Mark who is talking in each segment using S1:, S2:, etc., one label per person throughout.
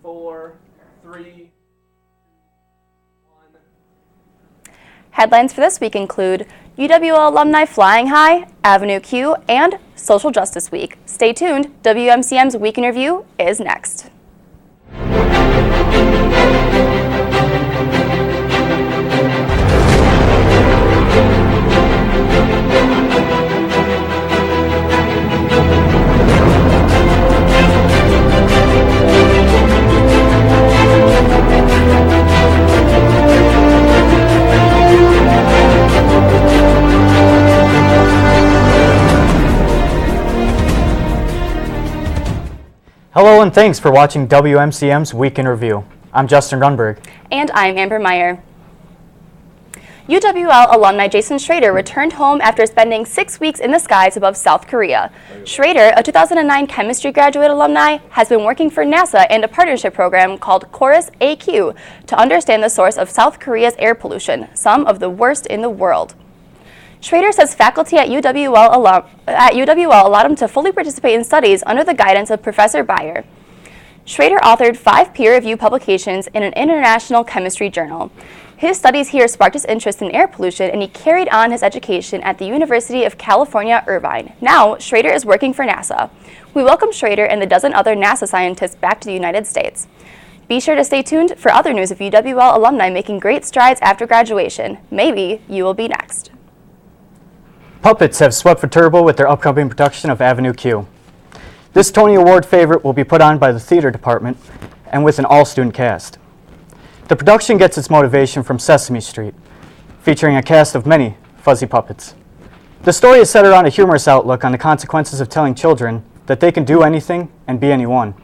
S1: 4, 3, 1.
S2: Headlines for this week include UWL alumni flying high, Avenue Q, and Social Justice Week. Stay tuned. WMCM's Week in Review is next.
S3: Hello and thanks for watching WMCM's Week in Review. I'm Justin Runberg.
S2: And I'm Amber Meyer. UWL alumni Jayson Schrader returned home after spending 6 weeks in the skies above South Korea. Schrader, a 2009 chemistry graduate alumni, has been working for NASA and a partnership program called REQ to understand the source of South Korea's air pollution, some of the worst in the world. Schrader says faculty at UWL allowed him to fully participate in studies under the guidance of Professor Beyer. Schrader authored 5 peer-reviewed publications in an international chemistry journal. His studies here sparked his interest in air pollution, and he carried on his education at the University of California, Irvine. Now, Schrader is working for NASA. We welcome Schrader and the dozen other NASA scientists back to the United States. Be sure to stay tuned for other news of UWL alumni making great strides after graduation. Maybe you will be next.
S3: Puppets have swept Viterbo with their upcoming production of Avenue Q. This Tony Award favorite will be put on by the theater department and with an all-student cast. The production gets its motivation from Sesame Street, featuring a cast of many fuzzy puppets. The story is set around a humorous outlook on the consequences of telling children that they can do anything and be anyone.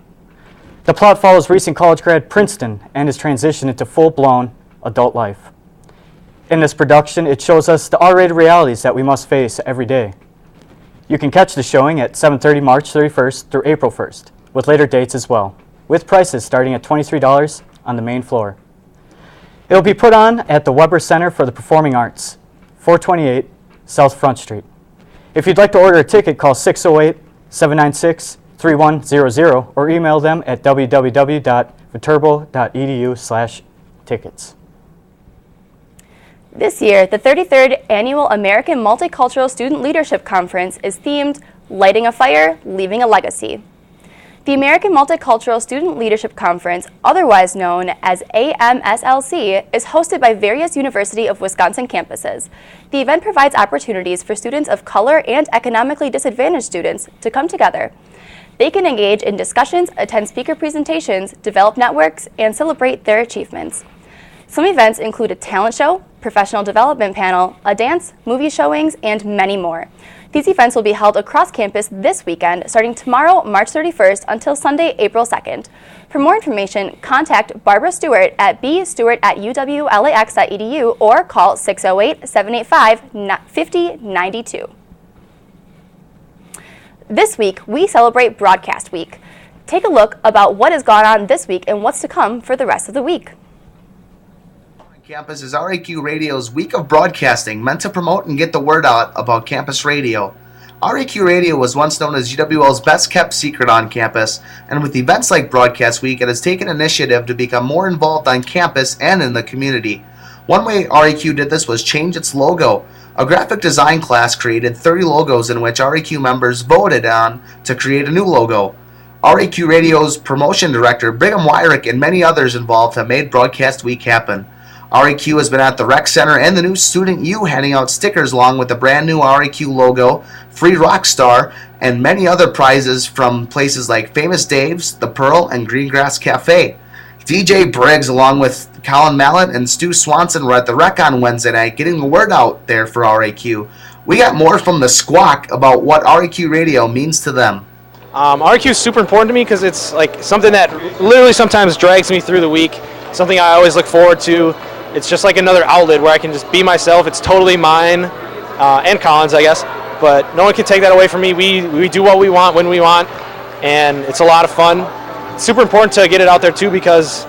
S3: The plot follows recent college grad Princeton and his transition into full-blown adult life. In this production, it shows us the R-rated realities that we must face every day. You can catch the showing at 7:30 March 31st through April 1st, with later dates as well, with prices starting at $23 on the main floor. It will be put on at the Weber Center for the Performing Arts, 428 South Front Street. If you'd like to order a ticket, call 608-796-3100 or email them at www.viterbo.edu/tickets.
S2: This year, the 33rd Annual American Multicultural Student Leadership Conference is themed Lighting a Fire, Leaving a Legacy. The American Multicultural Student Leadership Conference, otherwise known as AMSLC, is hosted by various University of Wisconsin campuses. The event provides opportunities for students of color and economically disadvantaged students to come together. They can engage in discussions, attend speaker presentations, develop networks, and celebrate their achievements. Some events include a talent show, professional development panel, a dance, movie showings, and many more. These events will be held across campus this weekend, starting tomorrow, March 31st, until Sunday, April 2nd. For more information, contact Barbara Stewart at bstewart@uwlax.edu or call 608-785-5092. This week, we celebrate Broadcast Week. Take a look about what has gone on this week and what's to come for the rest of the week.
S4: Campus is REQ Radio's week of broadcasting, meant to promote and get the word out about campus radio. REQ Radio was once known as UWL's best-kept secret on campus, and with events like Broadcast Week, it has taken initiative to become more involved on campus and in the community. One way REQ did this was change its logo. A graphic design class created 30 logos in which REQ members voted on to create a new logo. REQ Radio's promotion director, Brigham Wyrick, and many others involved have made Broadcast Week happen. REQ has been at the Rec Center and the new Student U handing out stickers along with the brand new REQ logo, free Rockstar, and many other prizes from places like Famous Dave's, The Pearl, and Greengrass Cafe. DJ Briggs along with Colin Mallett and Stu Swanson were at the Rec on Wednesday night getting the word out there for REQ. We got more from the Squawk about what REQ Radio means to them.
S5: REQ is super important to me because it's like something that literally sometimes drags me through the week, something I always look forward to. It's just like another outlet where I can just be myself. It's totally mine, and Colin's, I guess, but no one can take that away from me. We do what we want when we want, and it's a lot of fun. It's super important to get it out there too because,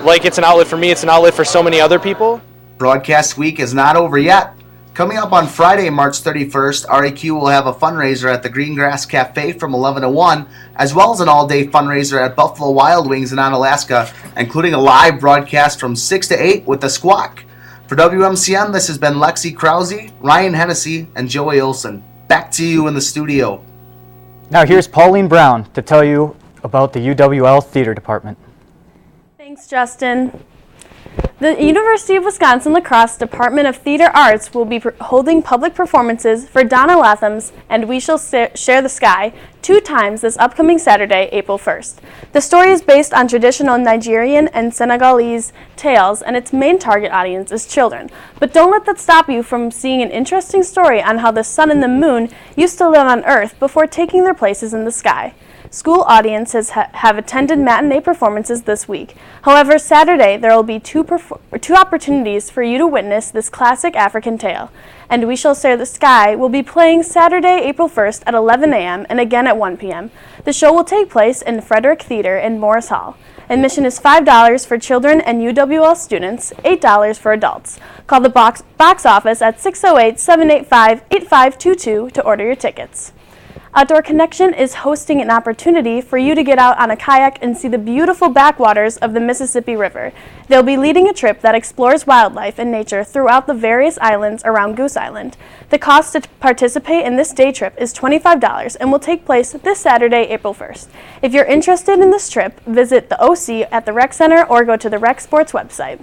S5: like it's an outlet for me, it's an outlet for so many other people.
S4: Broadcast Week is not over yet. Coming up on Friday, March 31st, REQ will have a fundraiser at the Greengrass Cafe from 11 to 1, as well as an all-day fundraiser at Buffalo Wild Wings in Onalaska, including a live broadcast from 6 to 8 with the Squawk. For WMCN, this has been Lexi Krause, Ryan Hennessy, and Joey Olson. Back to you in the studio.
S3: Now here's Pauline Brown to tell you about the UWL Theater Department.
S6: Thanks, Justin. The University of Wisconsin La Crosse Department of Theater Arts will be holding public performances for Donna Latham's And We Shall Share the Sky 2 times this upcoming Saturday, April 1st. The story is based on traditional Nigerian and Senegalese tales, and its main target audience is children. But don't let that stop you from seeing an interesting story on how the sun and the moon used to live on Earth before taking their places in the sky. School audiences have attended matinee performances this week. However, Saturday there will be two opportunities for you to witness this classic African tale. And We Shall Share the Sky will be playing Saturday, April 1st at 11 a.m. and again at 1 p.m. The show will take place in Frederick Theater in Morris Hall. Admission is $5 for children and UWL students, $8 for adults. Call the box office at 608-785-8522 to order your tickets. Outdoor Connection is hosting an opportunity for you to get out on a kayak and see the beautiful backwaters of the Mississippi River. They'll be leading a trip that explores wildlife and nature throughout the various islands around Goose Island. The cost to participate in this day trip is $25 and will take place this Saturday, April 1st. If you're interested in this trip, visit the OC at the Rec Center or go to the Rec Sports website.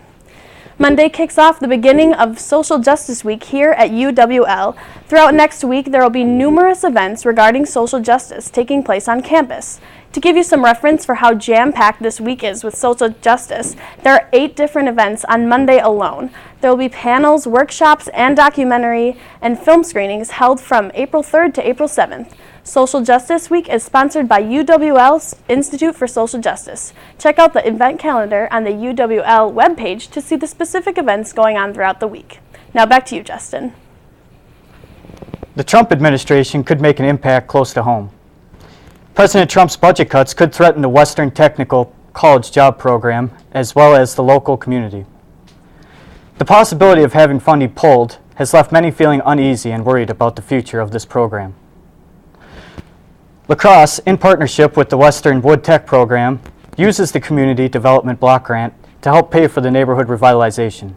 S6: Monday kicks off the beginning of Social Justice Week here at UWL. Throughout next week, there will be numerous events regarding social justice taking place on campus. To give you some reference for how jam-packed this week is with social justice, there are 8 different events on Monday alone. There will be panels, workshops, and documentary and film screenings held from April 3rd to April 7th. Social Justice Week is sponsored by UWL's Institute for Social Justice. Check out the event calendar on the UWL webpage to see the specific events going on throughout the week. Now back to you, Justin.
S3: The Trump administration could make an impact close to home. President Trump's budget cuts could threaten the Western Technical College job program as well as the local community. The possibility of having funding pulled has left many feeling uneasy and worried about the future of this program. La Crosse, in partnership with the Western Wood Tech program, uses the Community Development Block Grant to help pay for the neighborhood revitalization.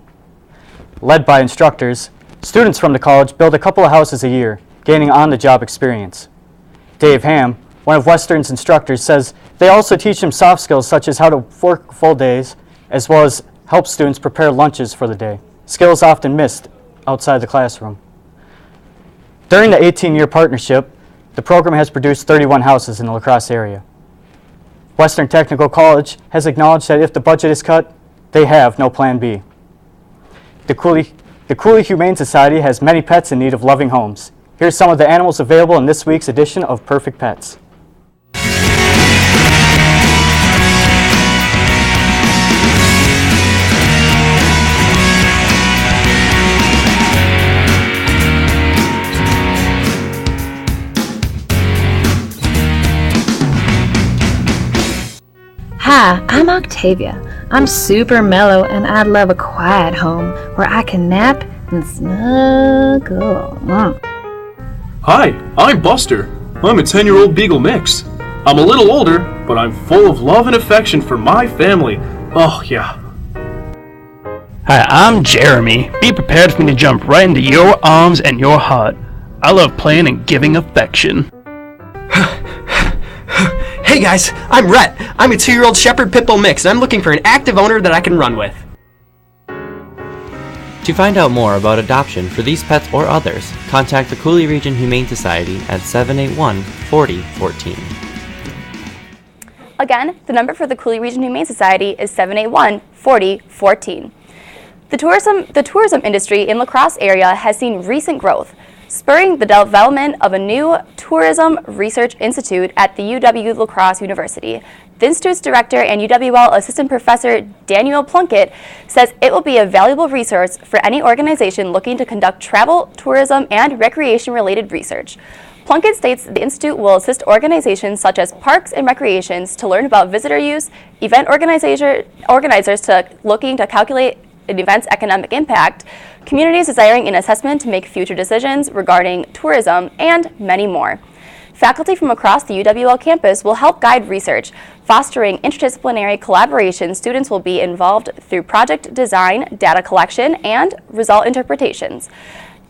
S3: Led by instructors, students from the college build a couple of houses a year, gaining on-the-job experience. Dave Ham, one of Western's instructors, says they also teach them soft skills such as how to work full days, as well as help students prepare lunches for the day, skills often missed outside the classroom. During the 18-year partnership, the program has produced 31 houses in the La Crosse area. Western Technical College has acknowledged that if the budget is cut, they have no plan B. The Cooley Humane Society has many pets in need of loving homes. Here's some of the animals available in this week's edition of Perfect Pets.
S7: Hi, I'm Octavia. I'm super mellow and I love a quiet home where I can nap and snuggle.
S8: Hi, I'm Buster. I'm a 10-year-old Beagle mix. I'm a little older, but I'm full of love and affection for my family. Oh, yeah.
S9: Hi, I'm Jeremy. Be prepared for me to jump right into your arms and your heart. I love playing and giving affection.
S10: Hey guys, I'm Rhett. I'm a 2-year-old Shepherd Pit Bull mix, and I'm looking for an active owner that I can run with.
S11: To find out more about adoption for these pets or others, contact the Cooley Region Humane Society at 781-4014.
S2: Again, the number for the Cooley Region Humane Society is 781-4014. The tourism industry in La Crosse area has seen recent growth, spurring the development of a new tourism research institute at the UW-La Crosse University. The institute's director and UWL assistant professor Daniel Plunkett says it will be a valuable resource for any organization looking to conduct travel, tourism, and recreation-related research. Plunkett states the institute will assist organizations such as parks and recreations to learn about visitor use, event organizers to looking to calculate event's economic impact, communities desiring an assessment to make future decisions regarding tourism, and many more. Faculty from across the UWL campus will help guide research. Fostering interdisciplinary collaboration, students will be involved through project design, data collection, and result interpretations.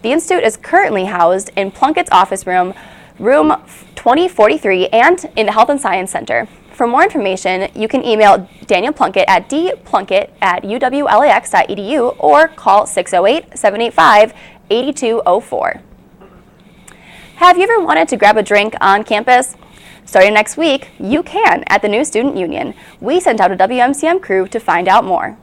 S2: The Institute is currently housed in Plunkett's office room 2043, and in the Health and Science Center. For more information, you can email Daniel Plunkett at dplunkett@uwlax.edu or call 608-785-8204. Have you ever wanted to grab a drink on campus? Starting next week, you can at the new Student Union. We sent out a WMCM crew to find out more.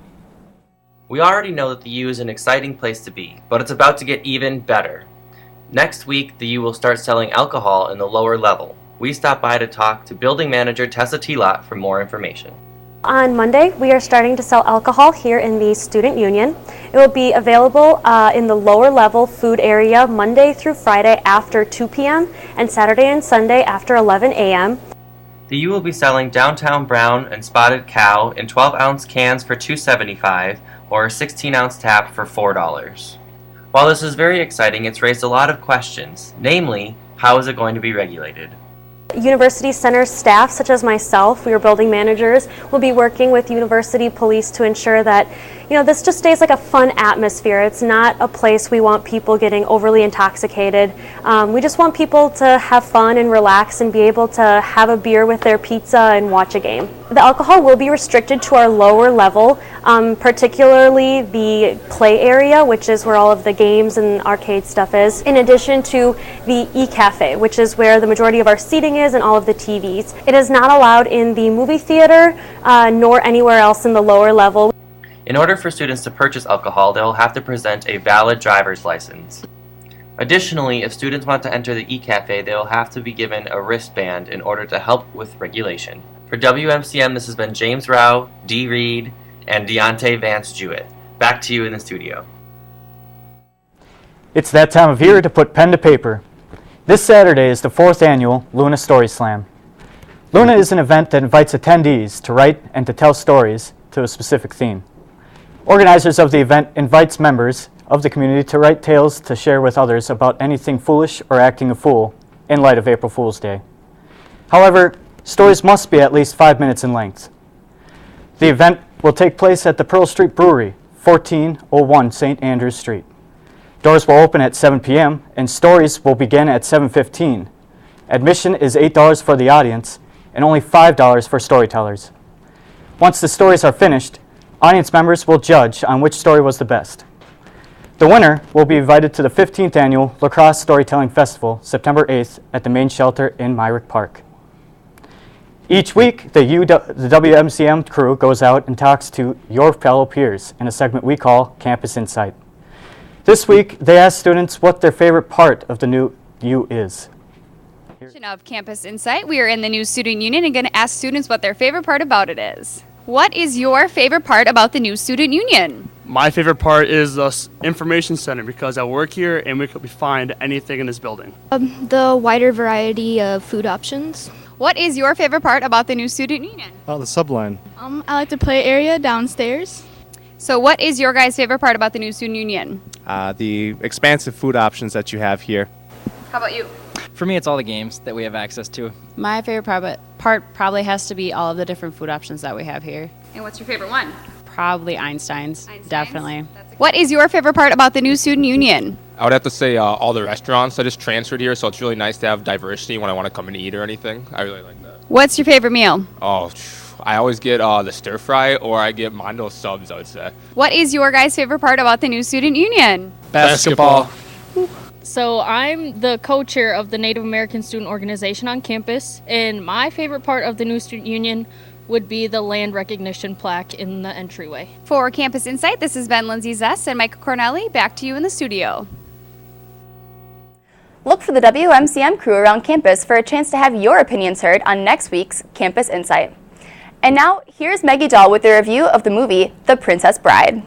S11: We already know that the U is an exciting place to be, but it's about to get even better. Next week, the U will start selling alcohol in the lower level. We stopped by to talk to building manager Tessa Tilot for more information.
S12: On Monday, we are starting to sell alcohol here in the Student Union. It will be available in the lower level food area Monday through Friday after 2 p.m. and Saturday and Sunday after 11 a.m.
S11: The U will be selling Downtown Brown and Spotted Cow in 12-ounce cans for $2.75 or a 16-ounce tap for $4. While this is very exciting, it's raised a lot of questions, namely, how is it going to be regulated?
S12: University Center staff, such as myself, we are building managers, will be working with University Police to ensure that, this just stays like a fun atmosphere. It's not a place we want people getting overly intoxicated. We just want people to have fun and relax and be able to have a beer with their pizza and watch a game. The alcohol will be restricted to our lower level, particularly the play area, which is where all of the games and arcade stuff is, in addition to the e-cafe, which is where the majority of our seating is and all of the TVs. It is not allowed in the movie theater, nor anywhere else in the lower level.
S11: In order for students to purchase alcohol, they will have to present a valid driver's license. Additionally, if students want to enter the e-cafe, they will have to be given a wristband in order to help with regulation. For WMCM, this has been James Rao, Dee Reed, and Deontay Vance Jewett. Back to you in the studio.
S3: It's that time of year to put pen to paper. This Saturday is the 4th annual Luna Story Slam. Luna is an event that invites attendees to write and to tell stories to a specific theme. Organizers of the event invites members of the community to write tales to share with others about anything foolish or acting a fool in light of April Fool's Day. However, stories must be at least 5 minutes in length. The event will take place at the Pearl Street Brewery, 1401 St. Andrews Street. Doors will open at 7 p.m. and stories will begin at 7:15. Admission is $8 for the audience and only $5 for storytellers. Once the stories are finished, audience members will judge on which story was the best. The winner will be invited to the 15th Annual Lacrosse Storytelling Festival, September 8th at the main shelter in Myrick Park. Each week, the WMCM crew goes out and talks to your fellow peers in a segment we call Campus Insight. This week, they asked students what their favorite part of the new U is.
S13: Of Campus Insight, we are in the new Student Union and going to ask students what their favorite part about it is. What is your favorite part about the new Student Union?
S14: My favorite part is the information center because I work here and we could find anything in this building.
S15: The wider variety of food options.
S13: What is your favorite part about the new Student Union?
S16: The subline.
S15: I like the play area downstairs.
S13: So what is your guys' favorite part about the new Student Union?
S16: The expansive food options that you have here.
S13: How about you?
S17: For me, it's all the games that we have access to.
S18: My favorite part probably has to be all of the different food options that we have here.
S13: And what's your favorite one?
S18: Probably Einstein's. Definitely.
S13: What is your favorite part about the new Student Union?
S19: I would have to say all the restaurants. I just transferred here, so it's really nice to have diversity when I want to come and eat or anything. I really like that.
S13: What's your favorite meal?
S19: Oh, I always get the stir fry or I get Mondo subs, I would say.
S13: What is your guys' favorite part about the new Student Union?
S19: Basketball.
S20: So I'm the co-chair of the Native American Student Organization on campus, and my favorite part of the new Student Union would be the land recognition plaque in the entryway.
S13: For Campus Insight, this has been Lindsay Zess and Michael Cornelli. Back to you in the studio.
S2: Look for the WMCM crew around campus for a chance to have your opinions heard on next week's Campus Insight. And now, here's Maggie Dahl with a review of the movie The Princess Bride.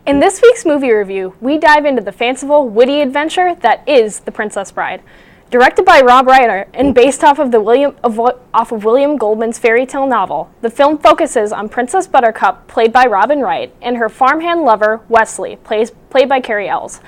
S6: In this week's movie review, we dive into the fanciful, witty adventure that is The Princess Bride. Directed by Rob Reiner and based off of William Goldman's fairy tale novel, the film focuses on Princess Buttercup, played by Robin Wright, and her farmhand lover, Wesley, played by Carrie Ells.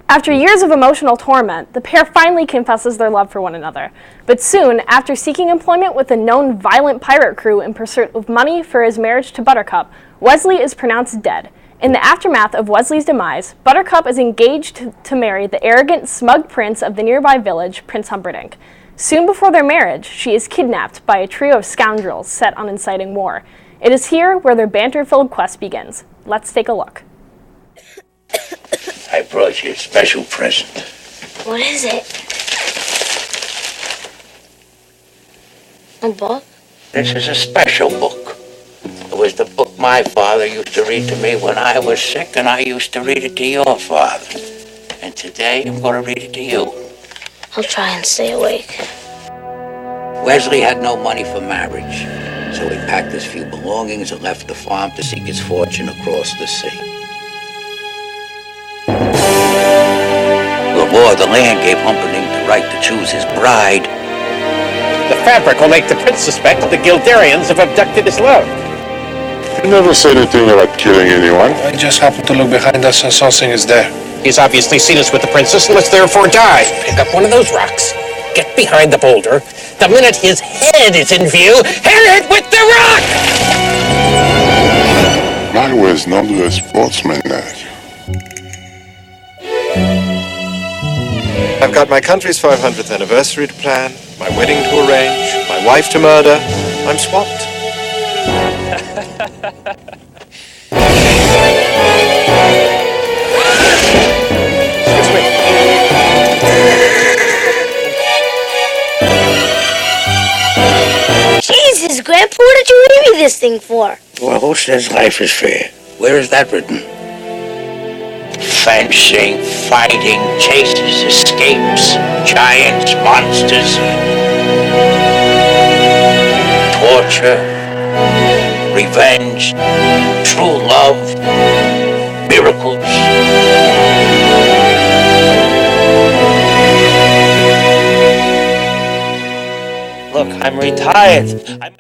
S6: After years of emotional torment, the pair finally confesses their love for one another. But soon, after seeking employment with a known violent pirate crew in pursuit of money for his marriage to Buttercup, Wesley is pronounced dead. In the aftermath of Wesley's demise, Buttercup is engaged to marry the arrogant, smug prince of the nearby village, Prince Humperdinck. Soon before their marriage, she is kidnapped by a trio of scoundrels set on inciting war. It is here where their banter-filled quest begins. Let's take a look.
S21: I brought you a special present.
S15: What is it? A book?
S21: This is a special book. It was the book my father used to read to me when I was sick, and I used to read it to your father. And today, I'm going to read it to you.
S15: I'll try and stay awake.
S21: Wesley had no money for marriage, so he packed his few belongings and left the farm to seek his fortune across the sea. The law of the land gave Humperdinck the right to choose his bride.
S22: The fabric will make the prince suspect the Guildarians have abducted his love.
S23: You never said anything about killing anyone.
S22: I just happened to look behind us and something is there. He's obviously seen us with the princess and must therefore die. Pick up one of those rocks, get behind the boulder. The minute his head is in view, hit it with the rock!
S23: I was not a sportsman, lad.
S22: I've got my country's 500th anniversary to plan, my wedding to arrange, my wife to murder. I'm swamped.
S15: Jesus, Grandpa, what did you read me this thing for?
S21: Well, who says life is fair? Where is that written? Fencing, fighting, chases, escapes, giants, monsters, torture, revenge, true love, miracles. Look, I'm retired.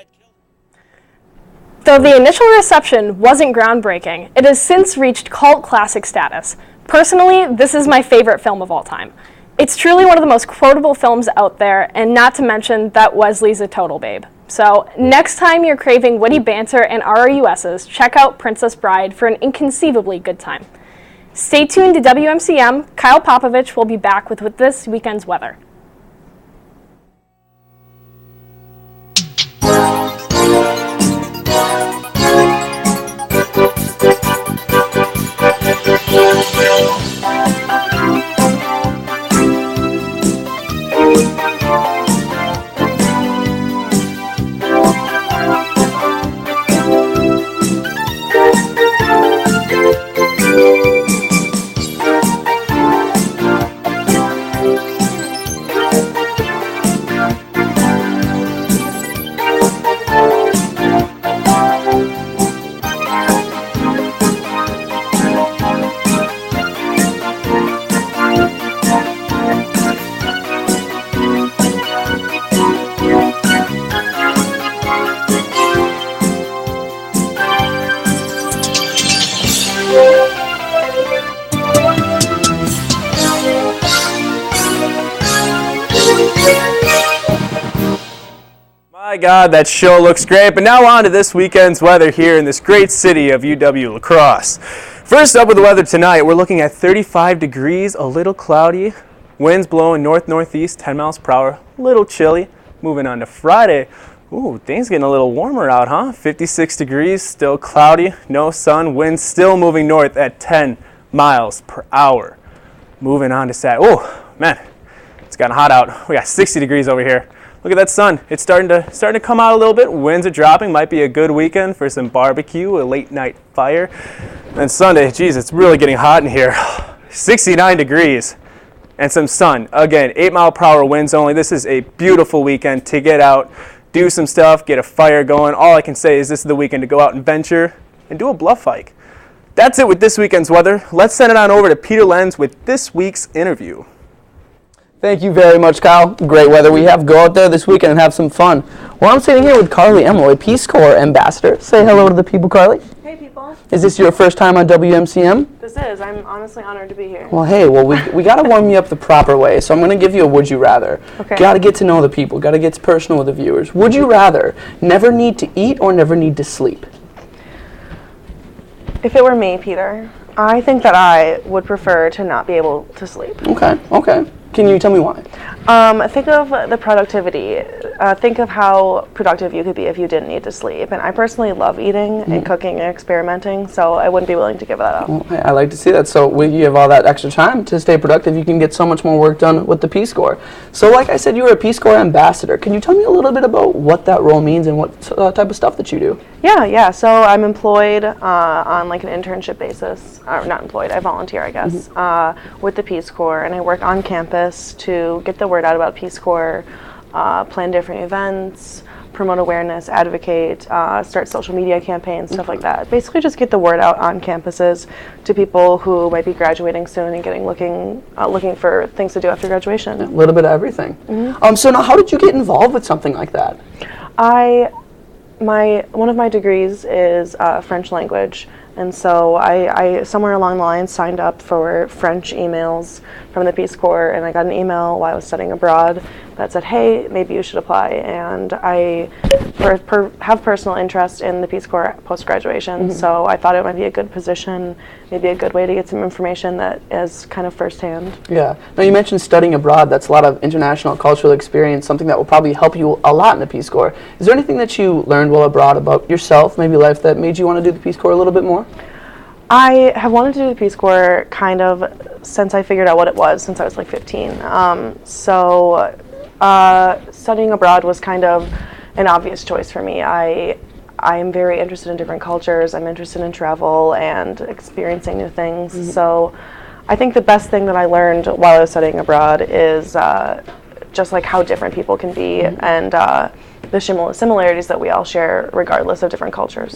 S6: Though the initial reception wasn't groundbreaking, it has since reached cult classic status. Personally, this is my favorite film of all time. It's truly one of the most quotable films out there, and not to mention that Wesley's a total babe. So, next time you're craving witty banter and RRUSs, check out Princess Bride for an inconceivably good time. Stay tuned to WMCM. Kyle Popovich will be back with this weekend's weather.
S24: My God, that show looks great. But now on to this weekend's weather here in this great city of UW-La Crosse. First up with the weather tonight, we're looking at 35 degrees, a little cloudy, winds blowing north-northeast, 10 miles per hour, a little chilly. Moving on to Friday, ooh, things getting a little warmer out, huh? 56 degrees, still cloudy, no sun, winds still moving north at 10 miles per hour. Moving on to Saturday, oh man, it's gotten hot out. We got 60 degrees over here. Look at that sun. It's starting to come out a little bit. Winds are dropping. Might be a good weekend for some barbecue, a late night fire. And Sunday, geez, it's really getting hot in here. 69 degrees and some sun. Again, 8 mile per hour winds only. This is a beautiful weekend to get out, do some stuff, get a fire going. All I can say is this is the weekend to go out and venture and do a bluff hike. That's it with this weekend's weather. Let's send it on over to Peter Lenz with this week's interview.
S1: Thank you very much, Kyle. Great weather we have. Go out there this weekend and have some fun. Well, I'm sitting here with Carly Emloy, Peace Corps ambassador. Say hello to the people, Carly.
S4: Hey, people.
S1: Is this your first time on WMCM?
S4: This is. I'm honestly honored to be here.
S1: Well, hey, we got to warm you up the proper way, so I'm going to give you a would you rather.
S4: Okay.
S1: Got to get to know the people. Got to get personal with the viewers. Would you rather never need to eat or never need to sleep?
S4: If it were me, Peter, I think that I would prefer to not be able to sleep.
S1: Okay. Can you tell me why?
S4: Think of the productivity. Think of how productive you could be if you didn't need to sleep. And I personally love eating and cooking and experimenting, so I wouldn't be willing to give that up.
S1: Well, hey, I like to see that. So when you have all that extra time to stay productive, you can get so much more work done with the Peace Corps. So like I said, you were a Peace Corps ambassador. Can you tell me a little bit about what that role means and what type of stuff that you do?
S4: Yeah. So I'm employed on like an internship basis. Or not employed, I volunteer, I guess, with the Peace Corps. And I work on campus to get the word out about Peace Corps, plan different events, promote awareness, advocate, start social media campaigns, stuff like that. Basically just get the word out on campuses to people who might be graduating soon and looking for things to do after graduation.
S1: A little bit of everything. So now how did you get involved with something like that?
S4: One of my degrees is French language, and so I somewhere along the line signed up for French emails from the Peace Corps, and I got an email while I was studying abroad that said, hey, maybe you should apply. And I have personal interest in the Peace Corps post-graduation, so I thought it might be a good position, maybe a good way to get some information that is kind of firsthand.
S1: Yeah. Now you mentioned studying abroad. That's a lot of international cultural experience, something that will probably help you a lot in the Peace Corps. Is there anything that you learned while abroad about yourself, maybe life, that made you want to do the Peace Corps a little bit more?
S4: I have wanted to do the Peace Corps kind of since I figured out what it was, since I was like 15. Studying abroad was kind of an obvious choice for me. I'm very interested in different cultures. I'm interested in travel and experiencing new things. So I think the best thing that I learned while I was studying abroad is just like how different people can be and the similarities that we all share regardless of different cultures.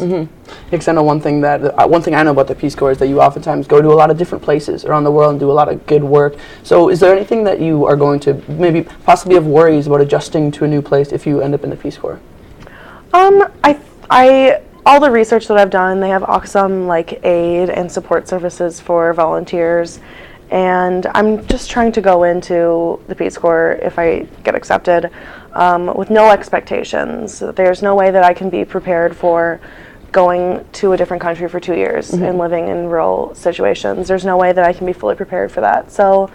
S1: Because I know one thing I know about the Peace Corps is that you oftentimes go to a lot of different places around the world and do a lot of good work. So is there anything that you are going to maybe possibly have worries about adjusting to a new place if you end up in the Peace Corps?
S4: All the research that I've done, they have awesome like aid and support services for volunteers. And I'm just trying to go into the Peace Corps, if I get accepted, with no expectations. There's no way that I can be prepared for going to a different country for 2 years and living in rural situations. There's no way that I can be fully prepared for that. So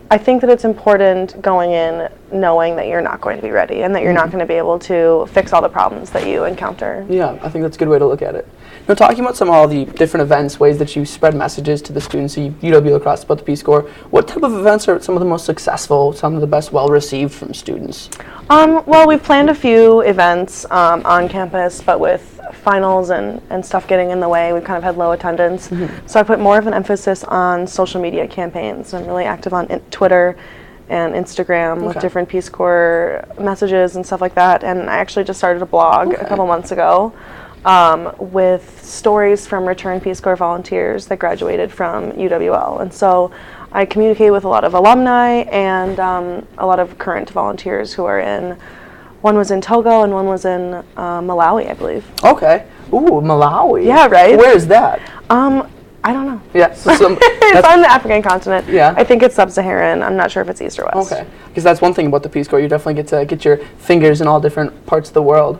S4: I think that it's important going in knowing that you're not going to be ready and that you're not going to be able to fix all the problems that you encounter.
S1: Yeah, I think that's a good way to look at it. Now, talking about some of all the different events, ways that you spread messages to the students at UW La Crosse about the Peace Corps, what type of events are some of the most successful, some of the best well-received from students?
S4: Well, we've planned a few events on campus, but with finals and stuff getting in the way, we've kind of had low attendance. So I put more of an emphasis on social media campaigns. I'm really active on Twitter and Instagram with different Peace Corps messages and stuff like that. And I actually just started a blog a couple months ago with stories from returned Peace Corps volunteers that graduated from UWL. And so I communicate with a lot of alumni and a lot of current volunteers who are one was in Togo and one was in Malawi, I believe.
S1: Okay. Ooh, Malawi.
S4: Yeah, right?
S1: Where is that?
S4: I don't know.
S1: Yeah,
S4: it's on the African continent.
S1: Yeah.
S4: I think it's sub-Saharan. I'm not sure if it's east or west.
S1: Okay. Because that's one thing about the Peace Corps. You definitely get to get your fingers in all different parts of the world.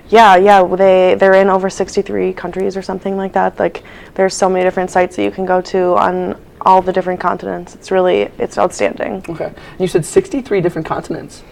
S4: Yeah. They're in over 63 countries or something like that. Like, there's so many different sites that you can go to on all the different continents. It's outstanding.
S1: Okay. You said 63 different continents.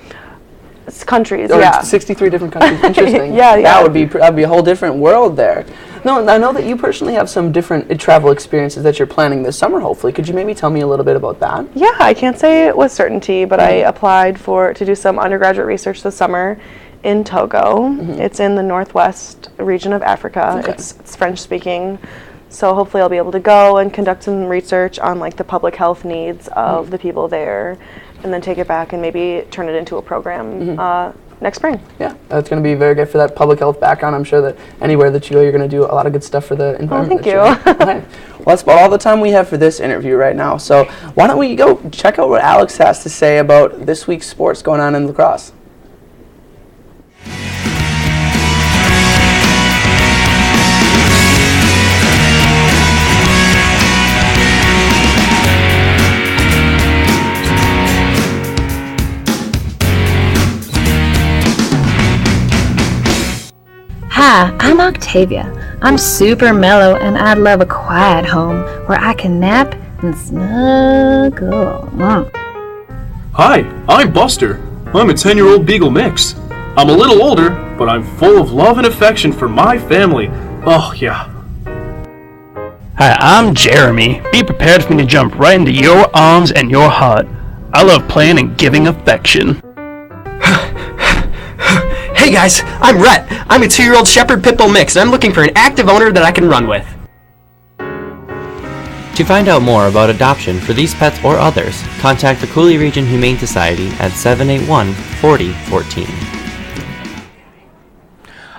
S4: It's countries,
S1: or
S4: yeah.
S1: 63 different countries. Interesting.
S4: Yeah.
S1: That'd be a whole different world there. No, I know that you personally have some different travel experiences that you're planning this summer, hopefully. Could you maybe tell me a little bit about that?
S4: Yeah, I can't say it with certainty, but I applied to do some undergraduate research this summer in Togo. It's in the northwest region of Africa.
S1: Okay.
S4: It's French-speaking. So hopefully I'll be able to go and conduct some research on like the public health needs of the people there, and then take it back and maybe turn it into a program next spring.
S1: Yeah, that's going to be very good for that public health background. I'm sure that anywhere that you go, you're going to do a lot of good stuff for the environment.
S4: Oh, thank you.
S1: Okay. Well, that's about all the time we have for this interview right now. So why don't we go check out what Alex has to say about this week's sports going on in lacrosse.
S5: Hi, I'm Octavia. I'm super mellow and I love a quiet home where I can nap and snuggle.
S7: Hi, I'm Buster. I'm a 10-year-old Beagle mix. I'm a little older, but I'm full of love and affection for my family. Oh, yeah.
S8: Hi, I'm Jeremy. Be prepared for me to jump right into your arms and your heart. I love playing and giving affection.
S10: Hey guys, I'm Rhett. I'm a 2-year-old Shepherd Pit Bull mix, and I'm looking for an active owner that I can run with.
S11: To find out more about adoption for these pets or others, contact the Cooley Region Humane Society at 781-4014.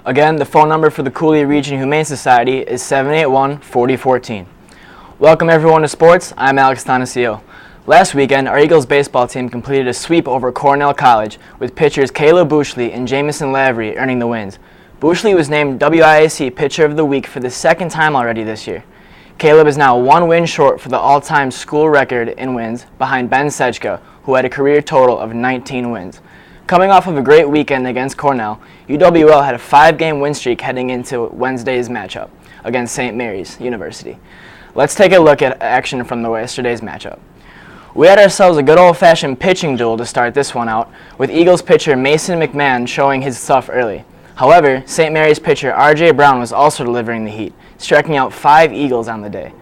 S3: Again, the phone number for the Cooley Region Humane Society is 781-4014. Welcome everyone to sports. I'm Alex Tanasio. Last weekend, our Eagles baseball team completed a sweep over Cornell College, with pitchers Caleb Bushley and Jamison Lavery earning the wins. Bushley was named WIAC Pitcher of the Week for the second time already this year. Caleb is now one win short for the all-time school record in wins, behind Ben Sejka, who had a career total of 19 wins. Coming off of a great weekend against Cornell, UWL had a 5-game win streak heading into Wednesday's matchup against St. Mary's University. Let's take a look at action from yesterday's matchup. We had ourselves a good old-fashioned pitching duel to start this one out, with Eagles pitcher Mason McMahon showing his stuff early. However, St. Mary's pitcher R.J. Brown was also delivering the heat, striking out 5 Eagles on the day.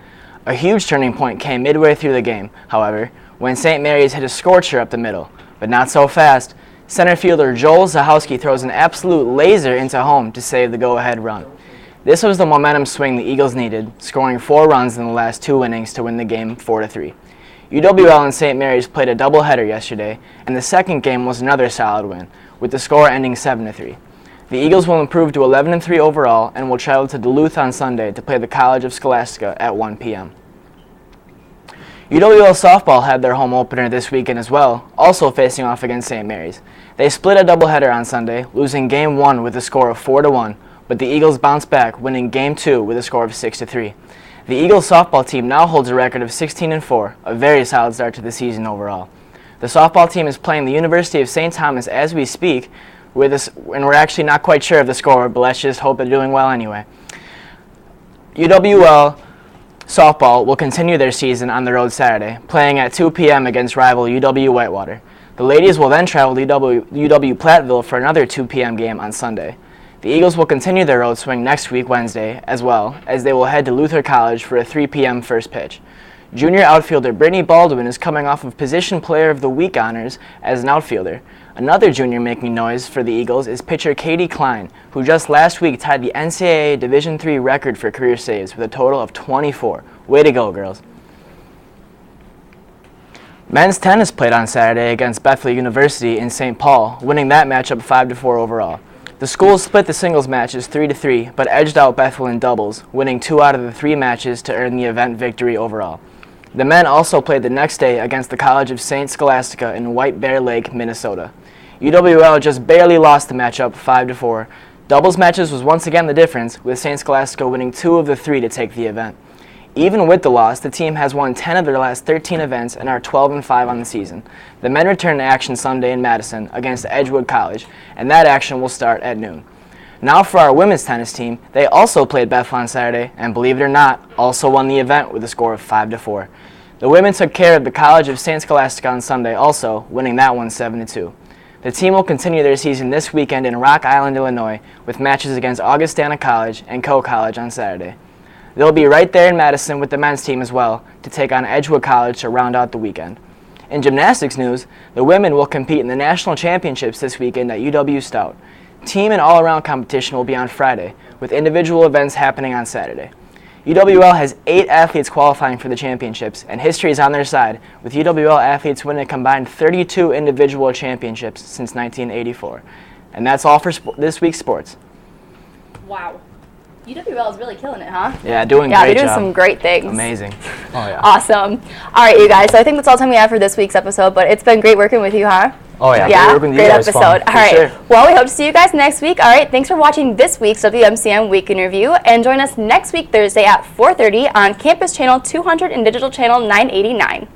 S3: A huge turning point came midway through the game, however, when St. Mary's hit a scorcher up the middle, but not so fast. Center fielder Joel Zahowski throws an absolute laser into home to save the go-ahead run. This was the momentum swing the Eagles needed, scoring 4 runs in the last 2 innings to win the game 4-3. UWL and St. Mary's played a doubleheader yesterday, and the second game was another solid win, with the score ending 7-3. The Eagles will improve to 11-3 overall and will travel to Duluth on Sunday to play the College of Scholastica at 1 p.m. UWL softball had their home opener this weekend as well, also facing off against St. Mary's. They split a doubleheader on Sunday, losing Game 1 with a score of 4-1, but the Eagles bounced back, winning Game 2 with a score of 6-3. The Eagles softball team now holds a record of 16-4, a very solid start to the season overall. The softball team is playing the University of St. Thomas as we speak, and we're actually not quite sure of the score, but let's just hope they're doing well anyway. UWL softball will continue their season on the road Saturday, playing at 2 p.m. against rival UW Whitewater. The ladies will then travel to UW Platteville for another 2 p.m. game on Sunday. The Eagles will continue their road swing next week Wednesday, as well, as they will head to Luther College for a 3 p.m. first pitch. Junior outfielder Brittany Baldwin is coming off of Position Player of the Week honors as an outfielder. Another junior making noise for the Eagles is pitcher Katie Klein, who just last week tied the NCAA Division III record for career saves with a total of 24. Way to go, girls. Men's tennis played on Saturday against Bethel University in St. Paul, winning that matchup 5-4 overall. The schools split the singles matches 3-3, but edged out Bethel in doubles, winning 2 out of the 3 matches to earn the event victory overall. The men also played the next day against the College of St. Scholastica in White Bear Lake, Minnesota. UWL just barely lost the matchup 5-4. Doubles matches was once again the difference, with St. Scholastica winning 2 of the 3 to take the event. Even with the loss, the team has won 10 of their last 13 events and are 12-5 on the season. The men return to action Sunday in Madison against Edgewood College, and that action will start at noon. Now for our women's tennis team, they also played Bethel on Saturday, and believe it or not, also won the event with a score of 5-4. The women took care of the College of St. Scholastica on Sunday also, winning that one 7-2. The team will continue their season this weekend in Rock Island, Illinois, with matches against Augustana College and Coe College on Saturday. They'll be right there in Madison with the men's team as well to take on Edgewood College to round out the weekend. In gymnastics news, the women will compete in the national championships this weekend at UW Stout. Team and all-around competition will be on Friday, with individual events happening on Saturday. UWL has 8 athletes qualifying for the championships, and history is on their side, with UWL athletes winning a combined 32 individual championships since 1984.
S9: And that's all for this week's sports.
S2: Wow. UWL is really killing it, huh?
S9: Yeah, doing
S2: yeah,
S9: great
S2: they're doing
S9: job.
S2: some great things.
S9: Amazing. Oh, yeah.
S2: Awesome. All right, you guys. So I think that's all the time we have for this week's episode, but it's been great working with you, huh?
S9: Oh, yeah.
S2: Yeah,
S9: Great working with you.
S2: great
S9: It was fun.
S2: episode. All right.
S9: Sure.
S2: Well, we hope to see you guys next week. All right. Thanks for watching this week's WMCM Week in Review, and join us next week, Thursday at 4:30 on Campus Channel 200 and Digital Channel 989.